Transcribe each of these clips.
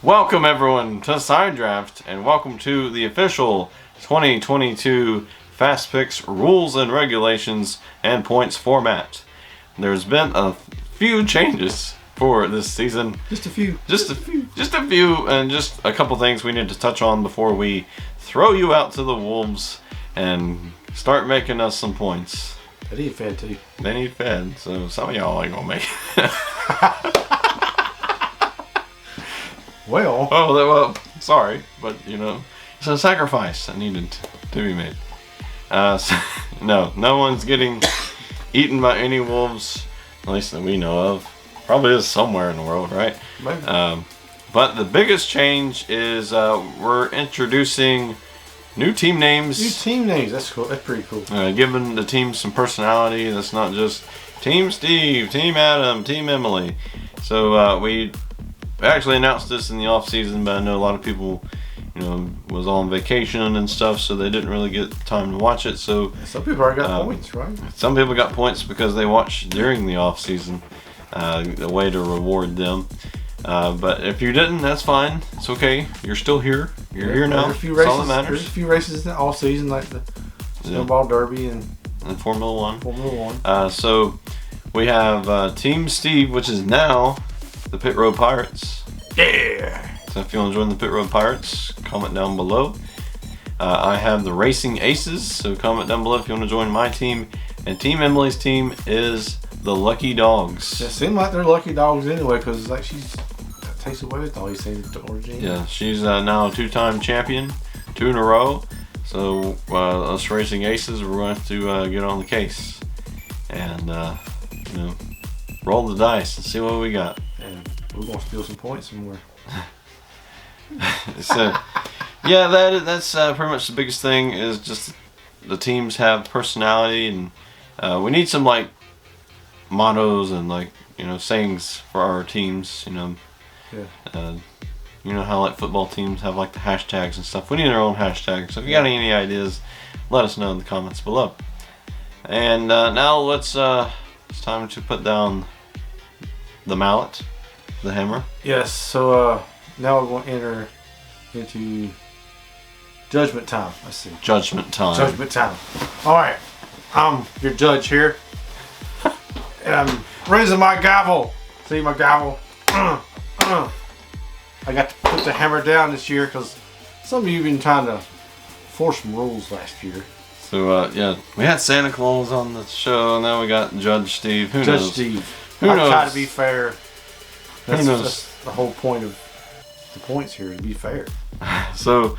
Welcome everyone to Side Draft, and welcome to the official 2022 Fast Picks rules and regulations and points format. There's been a few changes for this season. Just a few, and just a couple things we need to touch on before we throw you out to the wolves and start making us some points. They need fed too. They need fed, so some of y'all ain't gonna make it. Well, sorry, but it's a sacrifice that needed to be made. No one's getting eaten by any wolves, at least that we know of. Probably is somewhere in the world, right? Maybe. But the biggest change is we're introducing new team names. New team names. That's cool. That's pretty cool. Giving the team some personality. That's not just Team Steve, Team Adam, Team Emily. So we actually announced this in the off season, but I know a lot of people, was on vacation and stuff, so they didn't really get time to watch it. So some people already got points, right? Some people got points because they watched during the off season. A way to reward them. But if you didn't, that's fine. It's okay. You're still here. You're here now. There's That's all that matters. There's a few races in the off season, like the Snowball Derby and Formula One. Formula One. So we have Team Steve, which is now the Pit Road Pirates. Yeah. So if you want to join the Pit Road Pirates, comment down below. I have the Racing Aces, so comment down below if you want to join my team. And Team Emily's team is the Lucky Dogs. It seems like they're lucky dogs anyway, because like she's takes away with all these things to Origin. Yeah, she's now a two-time champion, 2 in a row. So us Racing Aces, we're going to get on the case and roll the dice and see what we got. And we're gonna steal some points somewhere. So yeah, that's pretty much the biggest thing, is just the teams have personality, and we need some like mottos and sayings for our teams. How like football teams have like the hashtags and stuff. We need our own hashtags. So if you got any ideas, let us know in the comments below. And now it's time to put down the mallet, the hammer. Yes. So now we're going to enter into judgment time. Let's see. Judgment time. Judgment time. All right. I'm your judge here. And I'm raising my gavel. See my gavel? I got to put the hammer down this year because some of you have been trying to force some rules last year. So we had Santa Claus on the show, and now we got Judge Steve. Who Judge knows? Steve. Who knows? I try to be fair. Who knows? That's the whole point of the points here, to be fair. So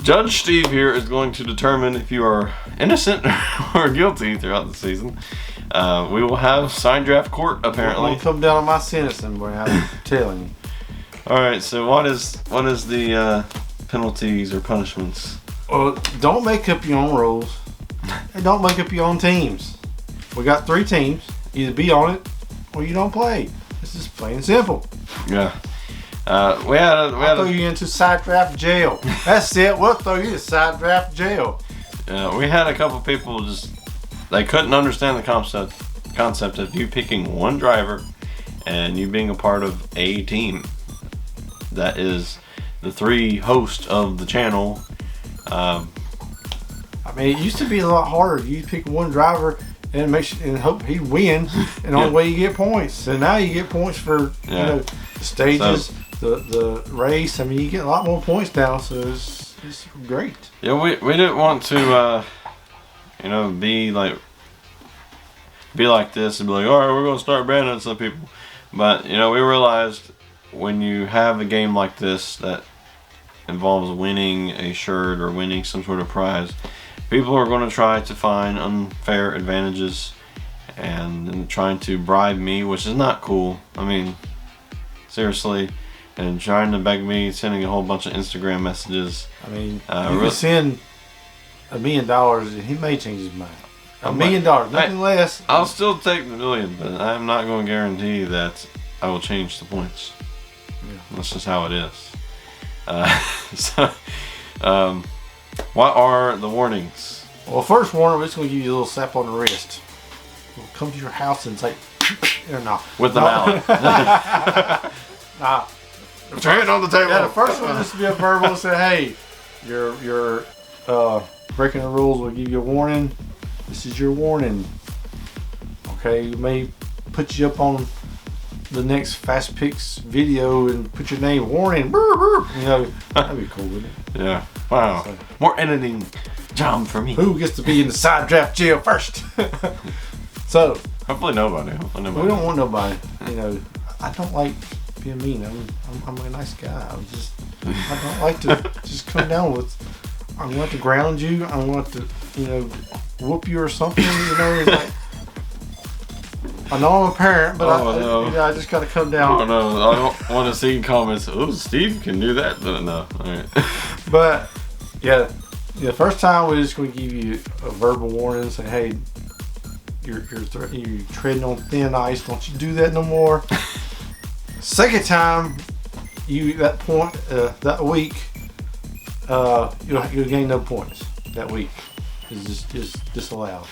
Judge Steve here is going to determine if you are innocent or guilty throughout the season. We will have Side Draft Court, apparently. I'll come down on my sentencing, boy. I'm telling you. All right. So what is the penalties or punishments? Well, don't make up your own rules, and don't make up your own teams. We got 3 teams. Either be on it or you don't play. This is plain and simple. Yeah. We throw you into Side Draft jail. That's it. We'll throw you to Side Draft jail. We had a couple people they couldn't understand the concept of you picking one driver and you being a part of a team. That is the 3 hosts of the channel. I mean, it used to be a lot harder. You pick one driver and hope he wins, and the only way you get points. So now you get points for the stages, the race. I mean, you get a lot more points now, so it's great. Yeah, we didn't want to be like this and be like, all right, we're gonna start banning some people. But we realized when you have a game like this that involves winning a shirt or winning some sort of prize, people are going to try to find unfair advantages and trying to bribe me, which is not cool. I mean, seriously, and trying to beg me, sending a whole bunch of Instagram messages. I mean, you can send $1 million and he may change his mind. $1 million, nothing less. I'll still take the $1 million, but I'm not going to guarantee that I will change the points. Yeah. That's just how it is. What are the warnings? Well, first warning, we're just going to give you a little slap on the wrist. We'll come to your house and say, no. With the mallet. Nah. Put your hand on the table. Yeah, the first one just to be a verbal and say, hey, you're breaking the rules. We'll give you a warning. This is your warning. Okay, we may put you up on the next Fast Picks video and put your name warning. Burr, burr. You know, that'd be cool, wouldn't it? Yeah. Wow. So, more editing job for me. who gets to be in the side draft jail first? So Hopefully nobody. we don't want nobody. You know, I don't like being mean. I'm a nice guy. I don't like to just come down with. I'm going to ground you. I'm going to, you know, whoop you or something. You know, it's like, I know I'm a parent, but I just got to come down. Oh no, I don't want to see comments. Oh, Steve can do that. No, all right. But yeah, the first time we're just going to give you a verbal warning and say, hey, you're treading on thin ice. Don't you do that no more. Second time, that week, you'll gain no points that week. It's just disallowed.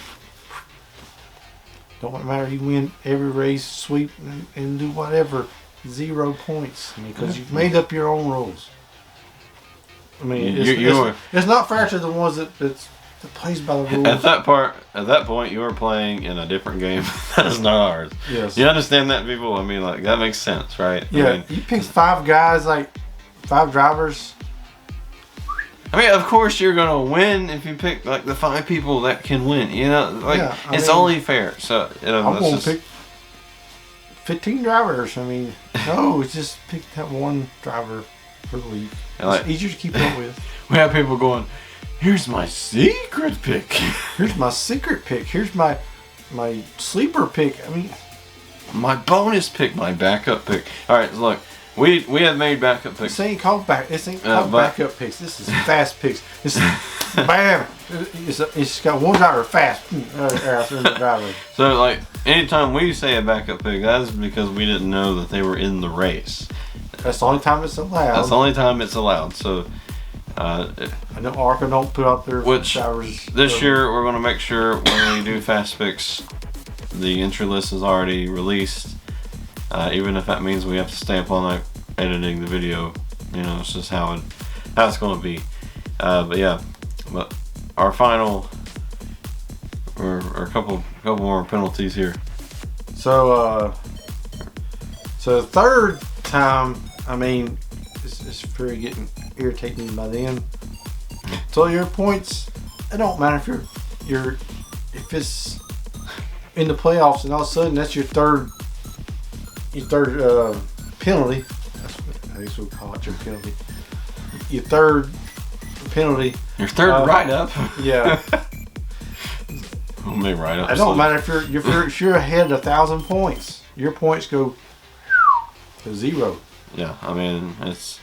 Don't matter, you win every race, sweep, and do whatever. 0 points. I mean, because you've made up your own rules. I mean, it's not fair to the ones that plays by the rules. At that point, you were playing in a different game. That's not ours. Yes. You understand that, people? I mean, like, that makes sense, right? Yeah. I mean, you picked 5 guys, like 5 drivers. I mean, of course you're gonna win if you pick like the 5 people that can win. You know, like it's only fair. So you know, I'm gonna pick 15 drivers. I mean, no, just pick that one driver for the week. It's easier to keep up with. We have people going, here's my secret pick. Here's my secret pick. Here's my sleeper pick. I mean, my bonus pick, my backup pick. All right, look. We have made backup picks. This ain't called backup picks. This is fast picks. It's bam. It's got one driver fast. So like anytime we say a backup pick, that is because we didn't know that they were in the race. That's the only time it's allowed. That's the only time it's allowed. So I know ARCA don't put out their drivers. This year we're going to make sure when we do fast picks, the entry list is already released. Even if that means we have to stay up all night editing the video, you know, it's just how it's going to be. But yeah, but our final, or a couple more penalties here. So the third time, I mean, it's very getting irritating by then. So your points, it don't matter if it's in the playoffs and all of a sudden that's your third penalty. I guess we'll call it your penalty. Your third penalty. Your third write-up. Yeah. We'll make write-ups. It don't matter if you're ahead 1,000 points. Your points go to 0. Yeah, I mean it's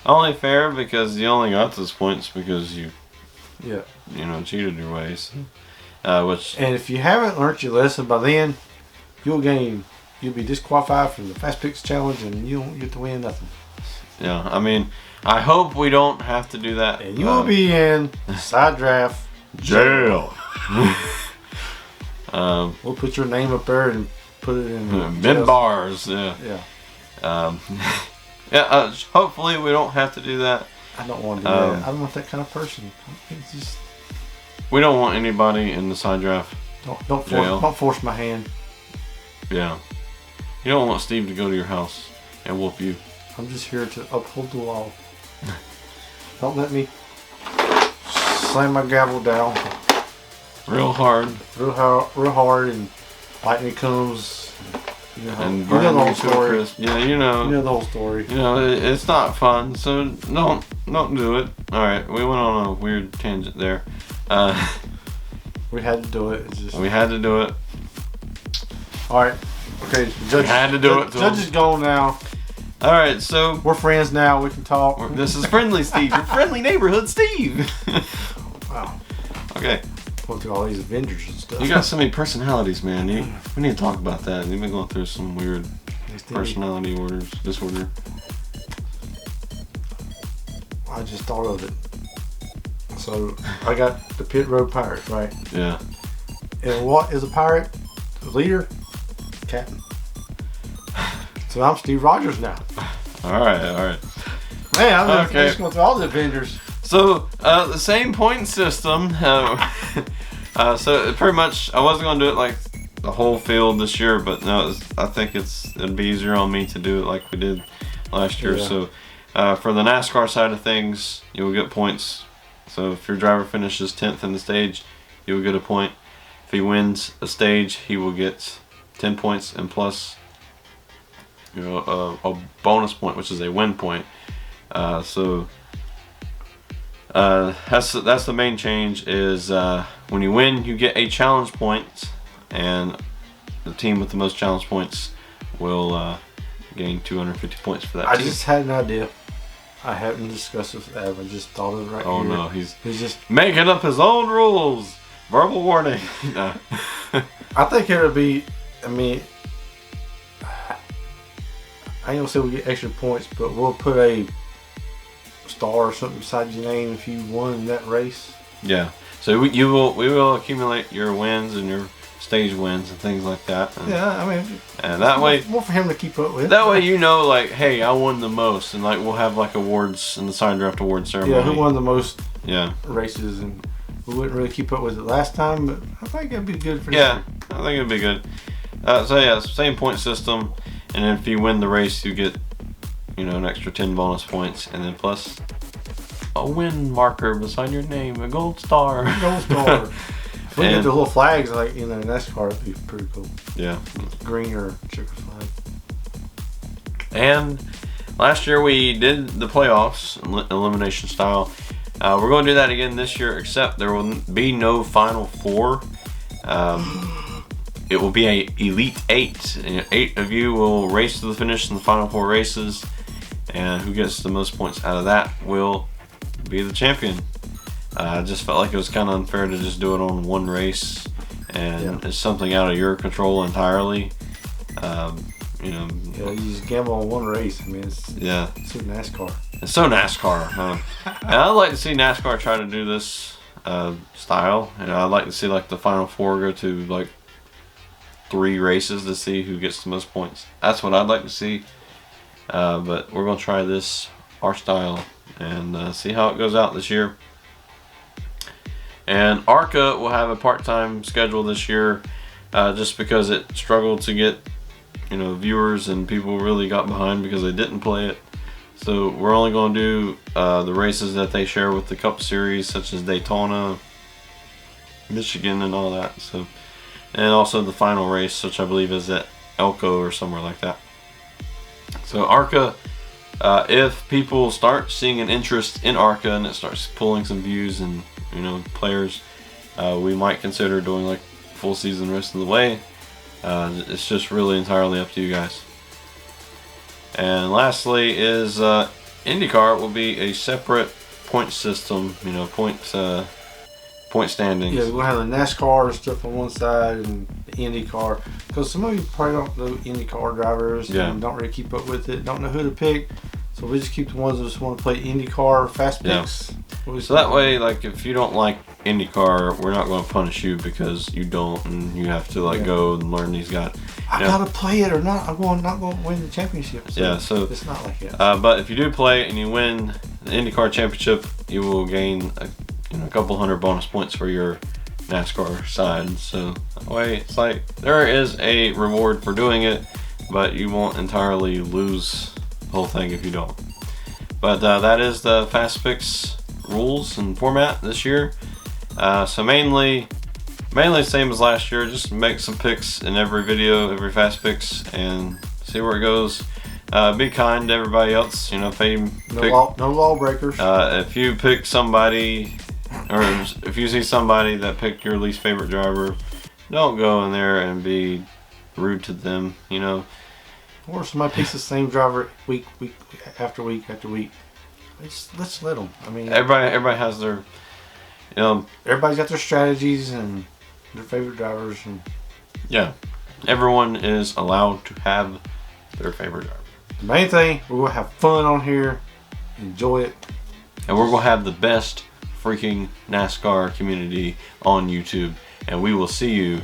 only fair because you only got those points because you cheated your ways. And if you haven't learned your lesson by then, you'll be disqualified from the Fast Picks Challenge and you won't get to win nothing. Yeah, I mean, I hope we don't have to do that. And you will be in side draft jail. We'll put your name up there and put it in mid bars. Yeah. Yeah. Hopefully we don't have to do that. I don't want to do that. I don't want that kind of person. We don't want anybody in the side draft. Don't force my hand. Yeah. You don't want Steve to go to your house and whoop you. I'm just here to uphold the law. Don't let me slam my gavel down. Real hard. Real hard, and lightning comes. You know, and burn the whole story. Yeah, you know. You know the whole story. You know, it's not fun, so don't do it. All right, we went on a weird tangent there. We had to do it. We had to do it. All right. Okay. Judge had to do it. Judge is gone now. All right, so we're friends now. We can talk. This is Friendly Steve, your friendly neighborhood Steve. Wow. Okay. Going through all these Avengers and stuff. You got so many personalities, man. We need to talk about that. You've been going through some weird personality disorder. I just thought of it. So I got the Pit Road Pirates, right? Yeah. And what is a pirate? The leader? Captain. So I'm Steve Rogers now. All right. Man, I'm just going through all the Avengers. So the same point system. So pretty much, I wasn't gonna do it like the whole field this year, but no, I think it'd be easier on me to do it like we did last year. Yeah. So for the NASCAR side of things, you will get points. So if your driver finishes 10th in the stage, you will get a point. If he wins a stage, he will get 10 points and plus, a bonus point, which is a win point. So that's the main change. Is when you win, you get a challenge point, and the team with the most challenge points will gain 250 points for that. I just had an idea. I haven't discussed it with Ev. I just thought of it right here. Oh no, he's just making up his own rules. Verbal warning. No. I think it would be. I mean, I ain't gonna say we get extra points, but we'll put a star or something beside your name if you won that race. Yeah. So we will accumulate your wins and your stage wins and things like that. And, yeah, I mean, and that way more for him to keep up with. That way, like, hey, I won the most, and like we'll have like awards in the sign draft award ceremony. Yeah, who won the most? Yeah. Races, and we wouldn't really keep up with it last time, but I think it'd be good for. Yeah, I think it'd be good. So yeah, same point system, and then if you win the race, you get, an extra 10 bonus points, and then plus a win marker beside your name, a gold star. Gold star. If we get the little flags like NASCAR, it'd be pretty cool. Yeah. Green or checker flag. And last year we did the playoffs, elimination style. We're going to do that again this year, except there will be no Final Four. It will be a Elite 8. 8 of you will race to the finish in the Final Four races, and who gets the most points out of that will be the champion. I just felt like it was kind of unfair to just do it on one race, and it's something out of your control entirely. Yeah, you just gamble on one race. I mean, it's so NASCAR. It's so NASCAR. And I'd like to see NASCAR try to do this style. I'd like to see like the Final Four go to like 3 races to see who gets the most points. That's what I'd like to see. But we're gonna try our style, and see how it goes out this year. And ARCA will have a part-time schedule this year, just because it struggled to get, viewers, and people really got behind because they didn't play it. So we're only going to do the races that they share with the Cup Series, such as Daytona, Michigan, and all that. So, and also the final race, which I believe is at Elko or somewhere like that. So ARCA, if people start seeing an interest in ARCA and it starts pulling some views and players, we might consider doing like full season rest of the way. It's just really entirely up to you guys. And lastly is IndyCar will be a separate point system, point standings. Yeah, we'll have the NASCAR stuff on one side and the IndyCar, because some of you probably don't know IndyCar drivers and don't really keep up with it, don't know who to pick. So we just keep the ones that just want to play IndyCar fast picks. Yeah. So that way, like, if you don't like IndyCar, we're not going to punish you because you don't, and you have to go and learn these guys. I gotta play it or not. I'm not going to win the championship. So it's not like that. But if you do play and you win the IndyCar championship, you will gain a couple hundred bonus points for your NASCAR side. So that way, it's like there is a reward for doing it, but you won't entirely lose the whole thing if you don't. But that is the Fast Picks rules and format this year. So mainly the same as last year. Just make some picks in every video, every Fast Picks, and see where it goes. Be kind to everybody else. No lawbreakers. If you pick somebody, or if you see somebody that picked your least favorite driver, don't go in there and be rude to them. Or somebody picks the same driver week after week after week. Let's let them. I mean, everybody has their, everybody's got their strategies and their favorite drivers, and everyone is allowed to have their favorite driver. The main thing, we're gonna have fun on here, enjoy it, and we're gonna have the best freaking NASCAR community on YouTube, and we will see you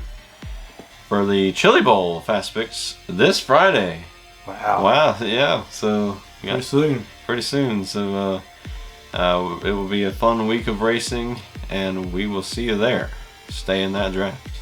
for the Chili Bowl Fast Picks this Friday. Wow. Wow. Yeah. So Pretty soon. Pretty soon. So it will be a fun week of racing, and we will see you there. Stay in that draft.